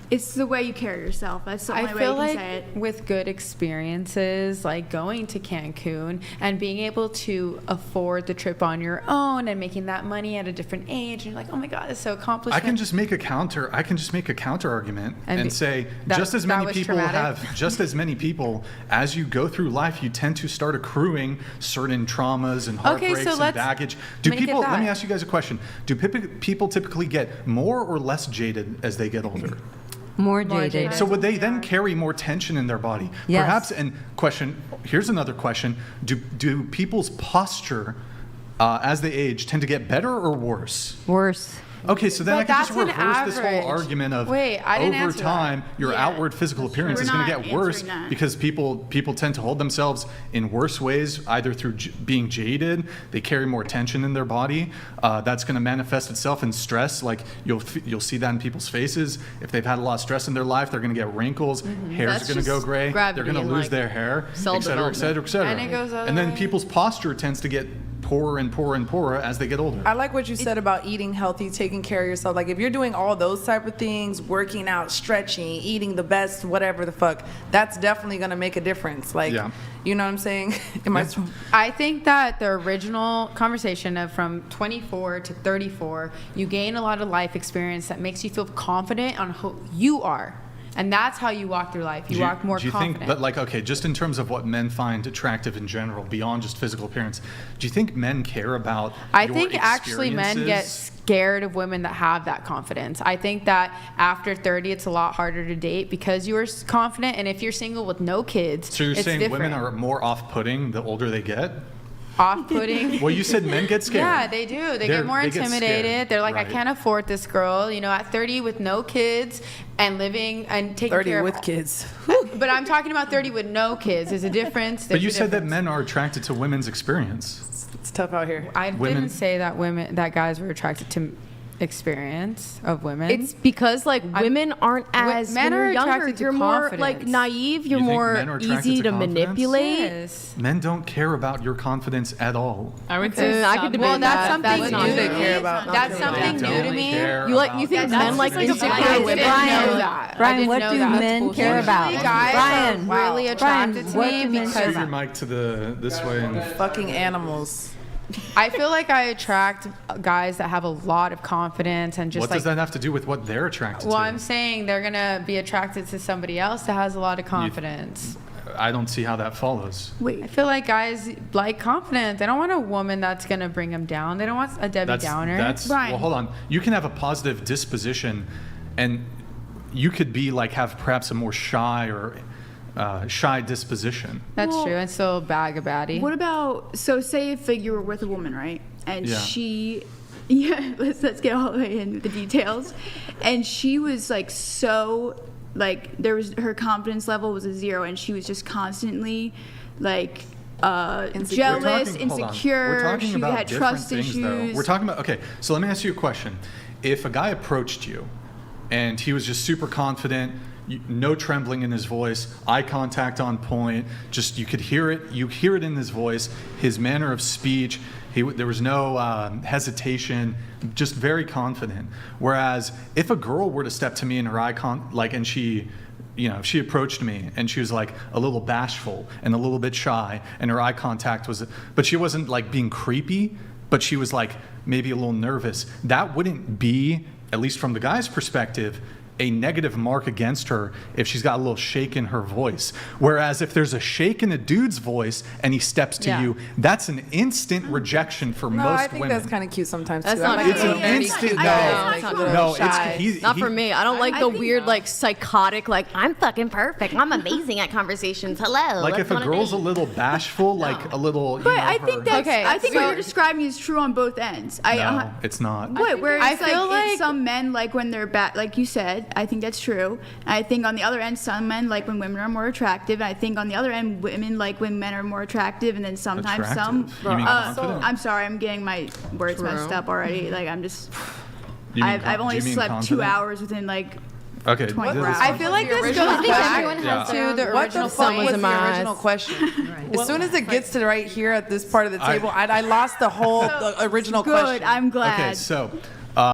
It's the way you carry yourself. That's the only I way feel you can like say it. with good experiences, like going to Cancun and being able to afford the trip on your own and making that money at a different age, and you're like, oh my God, it's so accomplished. I can just make a counter argument and say that- just as that many was people traumatic. have just as many people as you go through life, you tend to start accruing certain traumas and Okay, heartbreaks so and let's baggage. Do make it people? Let that. me ask you guys a question. Do people typically get more or less jaded as they get older? More jaded. So would they then carry more tension in their body? Yes. Perhaps. And question. Here's another question. Do people's posture as they age tend to get better or worse? Worse. Okay, so then But I can just that's an reverse this average. whole argument of Wait, I didn't over answer that. time your Yeah, outward physical appearance We're is going to not get worse answering that. because people tend to hold themselves in worse ways, either through being jaded, they carry more tension in their body. That's going to manifest itself in stress. Like you'll see that in people's faces. If they've had a lot of stress in their life, they're going to get wrinkles, hair's Mm-hmm. That's going to go just gray, gravity they're going and, to lose like, their hair, cell et cetera, et cetera, et cetera. And it goes the other And then way. people's posture tends to get poorer and poorer and poorer as they get older. I like what you said about eating healthy, taking care of yourself. Like if you're doing all those type of things, working out, stretching, eating the best, whatever the fuck, that's definitely gonna make a difference. Like, Yeah. you know what I'm saying? I think that the original conversation of from 24 to 34, you gain a lot of life experience that makes you feel confident on who you are. And that's how you walk through life. You walk more do you confident. think, but like, okay, just in terms of what men find attractive in general, beyond just physical appearance, do you think men care about I your think actually men get experiences? scared of women that have that confidence. I think that after 30, it's a lot harder to date because you are confident. And if you're single with no kids, So you're it's saying different. women are more off-putting the older they get? Off-putting. Well, you said men get scared. Yeah, they do. They get more They get intimidated. scared. They're like, Right. I can't afford this girl. You know, at 30 with no kids and living and taking 30 care with of kids. But I'm talking about 30 with no kids. There's a difference. But you There's a said that difference. men are attracted to women's experience. It's tough out here. I women- didn't say that guys were attracted to experience of women. It's because like women aren't as men when are you're younger. attracted to You're more like confidence. naive. You're You think more men are attracted easy to to confidence? manipulate. Yes. Men don't care about your confidence at all. I would say I could some. debate Well, that's that. something That's new not to they me. care about. That's something They new to don't me. care You like about you think that. men like like a insecure Brian, women? Brian, No. that. I Brian, didn't what know do that. men That's care bullshit. about? Usually guys Brian, are really attracted Brian, to what me do men care Scoot because your mic to this way. And Fucking animals. I feel like I attract guys that have a lot of confidence and just what like. does that have to do with what they're attracted Well, to? I'm saying they're gonna be attracted to somebody else that has a lot of confidence. I don't see how that follows. Wait, I feel like guys like confidence. They don't want a woman that's gonna bring them down. They don't want a Debbie Downer. Brian. Well, hold on. You can have a positive disposition, and you could be like have perhaps a more shy or shy disposition. That's Well, true. And still bag a baddie. what about, so say if you were with a woman, right? And Yeah. she, yeah, let's get all the way into the details. And she was like so, like her confidence level was a 0 and she was just constantly like jealous, Hold on. We're insecure, talking she about had different trust things, though. issues. We're talking about, okay, so let me ask you a question. If a guy approached you and he was just super confident, no trembling in his voice, eye contact on point, just you could hear it, you hear it in his voice, his manner of speech, there was no hesitation, just very confident. Whereas if a girl were to step to me in her and she, you know, she approached me and she was like a little bashful and a little bit shy and her eye contact was, but she wasn't like being creepy, but she was like maybe a little nervous. That wouldn't be, at least from the guy's perspective, a negative mark against her if she's got a little shake in her voice. Whereas if there's a shake in a dude's voice and he steps to Yeah. you, that's an instant rejection for No, most I think women. that's kind of cute sometimes That's too. not I cute. like It's an it. Yeah, instant, I no, like not a cool. little no, shy. Not for me. I don't like I the think weird, so. like psychotic, like I'm fucking perfect. I'm amazing at conversations. Hello. like let's if a go on girl's a date. little bashful, like a little, you But know, I think her- that's, Okay, I think so- what you're describing is true on both ends. no, it's not. Wait, where I it's feel like, like- some men like when they're bad, like you said. I think that's true. I think on the other end, some men like when women are more attractive. And I think on the other end, women like when men are more attractive. And then sometimes some. Attractive? You mean confident? I'm sorry, I'm getting my words messed up already. Like I'm just. You mean I've do only you mean slept 2 confident? hours within like. Okay, 24 this is- hours. I feel like The this original goes question. back Everyone has to their the own- What original the fuck Someone's was a the mess. original question? As soon as it gets to right here at this part of the I- table, I lost the whole the original Good. question. I'm glad. Okay, so